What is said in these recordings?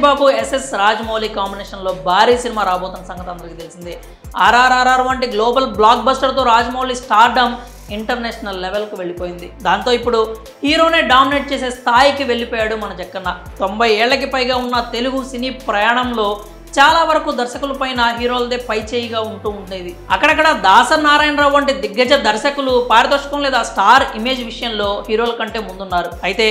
బాబు SS Rajamouli కాంబినేషన్లో భారీ cinema రాబోతున్న సంగతి అందరికీ తెలిసిందే. RRR వంటి గ్లోబల్ బ్లాక్ బస్టర్తో రాజమౌళి స్టార్డమ్ ఇంటర్నేషనల్ లెవెల్కి వెళ్ళిపోయింది. దాంతో ఇప్పుడు హీరోనే డామినేట్ చేసే స్థాయికి వెళ్ళిపోయాడు మన జక్కన్న. 90 ఏళ్లకి పైగా ఉన్న తెలుగు సినీ ప్రయాణంలో చాలా వరకు దర్శకుల పైన హీరోలదే పైచేయిగా ఉంటూ ఉండేది. అక్కడక్కడ దాసరి నారాయణరావు వంటి దిగ్గజ దర్శకులు పారితోషికం లేదా స్టార్ ఇమేజ్ విషయంలో హీరోల కంటే ముందున్నారు. అయితే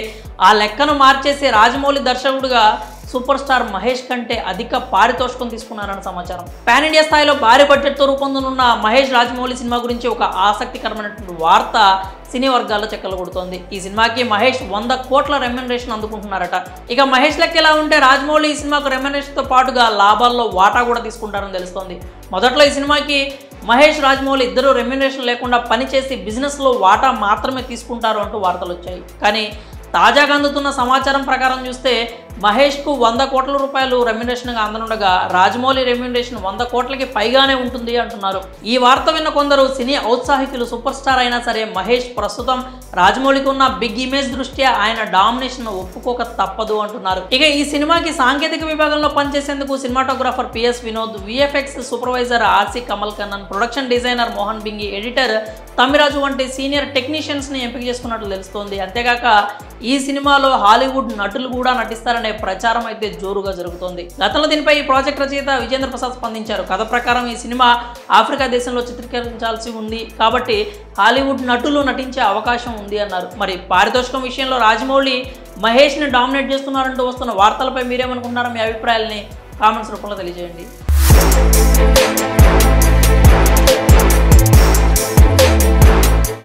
ఆ లెక్కను మార్చేసి రాజమౌళి దర్శకుడుగా సూపర్ స్టార్ మహేష్ కంటే అధిక పారితోషికం తీసుకున్నారని సమాచారం. పాన్ ఇండియా స్థాయిలో భారీ బడ్జెట్తో రూపొందనున్న మహేష్ రాజమౌళి సినిమా గురించి ఒక ఆసక్తికరమైనటువంటి వార్త సినీ వర్గాల్లో చెక్కలు కొడుతోంది. ఈ సినిమాకి మహేష్ 100 కోట్ల రెమ్యునరేషన్ అందుకుంటున్నారట. ఇక మహేష్ లెక్క ఎలా ఉంటే రాజమౌళి ఈ సినిమాకు రెమ్యునరేషన్తో పాటుగా లాభాల్లో వాటా కూడా తీసుకుంటారని తెలుస్తోంది. మొదట్లో ఈ సినిమాకి మహేష్ రాజమౌళి ఇద్దరు రెమ్యునరేషన్ లేకుండా పనిచేసి బిజినెస్లో వాటా మాత్రమే తీసుకుంటారు అంటూ వార్తలు వచ్చాయి. కానీ తాజాగా అందుతున్న సమాచారం ప్రకారం చూస్తే మహేష్కు 100 కోట్ల రూపాయలు రెమ్యునరేషన్గా అందనుండగా రాజమౌళి రెమ్యునరేషన్ 100 కోట్లకి పైగానే ఉంటుంది అంటున్నారు. ఈ వార్త విన్న కొందరు సినీ ఔత్సాహికులు సూపర్ స్టార్ అయినా సరే మహేష్ ప్రస్తుతం రాజమౌళికి ఉన్న బిగ్ ఇమేజ్ దృష్ట్యా ఆయన డామినేషన్ ఒప్పుకోక తప్పదు అంటున్నారు. ఇక ఈ సినిమాకి సాంకేతిక విభాగంలో పనిచేసేందుకు cinematographer PS Vinod, VFX supervisor RC Kamal Kannan, production designer Mohan Bingi, editor Thammiraju వంటి సీనియర్ టెక్నీషియన్స్ని ఎంపిక చేసుకున్నట్లు తెలుస్తోంది. అంతేగాక ఈ సినిమాలో హాలీవుడ్ నటులు కూడా నటిస్తారనే ప్రచారం అయితే జోరుగా జరుగుతోంది. గతంలో దీనిపై ఈ ప్రాజెక్ట్ రచయిత విజేంద్ర ప్రసాద్ స్పందించారు. కథ ప్రకారం ఈ సినిమా ఆఫ్రికా దేశంలో చిత్రీకరించాల్సి ఉంది కాబట్టి హాలీవుడ్ నటులు నటించే అవకాశం ఉంది అన్నారు. మరి పారితోషికం విషయంలో రాజమౌళి మహేష్ని డామినేట్ చేస్తున్నారంటూ వస్తున్న వార్తలపై మీరేమనుకుంటున్నారో మీ అభిప్రాయాలని కామెంట్స్ రూపంలో తెలియజేయండి.